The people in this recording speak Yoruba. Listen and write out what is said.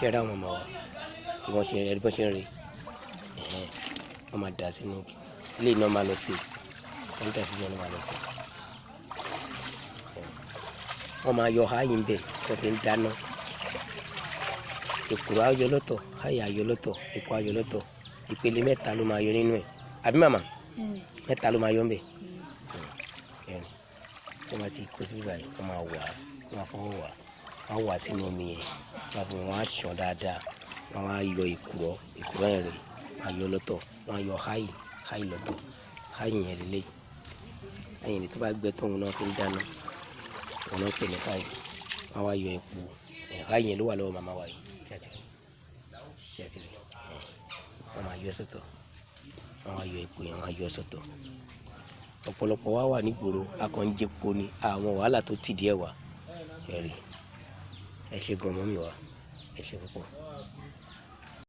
ṣe ra àwọn ọmọ wa bí wọ́n ṣe rí ẹni bọ́n ṣe ń rí wọ́n máa dà sínú ilé iná máa lọ sí wọ́n dà sínú iná máa lọ sí wọ́n máa yọ háyì ń bẹ̀ tó fi ń dáná èkùrọ́ ayọ̀ lọ́tọ̀ háyì ayọ̀ lọ́tọ̀ èkó ayọ̀ lọ́tọ̀ ìpele mẹ́ta ló máa yọ nínú ẹ̀ àbí màmá mẹ́ta ló máa yọ ń bẹ̀ tó máa ti kó síbí báyìí wọ́n máa wà wọ́n máa fọwọ́ wà wọ́n wà sínú omi yẹn wọ́n á ṣàn dáadáa wọ́n á yọ èkùrọ́ yẹn rè ayọ̀ lọ́tọ̀ wọ́n á yọ háyì lọ́tọ̀ háyì yẹn lélẹ̀ háyì yẹn tó bá gbẹ tóun náà fi ń dáná òun náà pè ní háyì wọ́n á yọ epo háyì yẹn ló wà lọ́wọ́ màmá wa yìí ṣẹ́tìrì wọ́n máa yọ sọ́tọ̀ wọ́n á yọ epo yẹn wọ́n á yọ sọ́tọ̀ ọ̀pọ̀lọpọ̀ wa wà nígboro akànjẹpo ni àwọn wàhálà tó ti díẹ̀ wá ẹ̀rí ẹ ṣe gan mọ́ mi wá ẹ ṣe púpọ̀.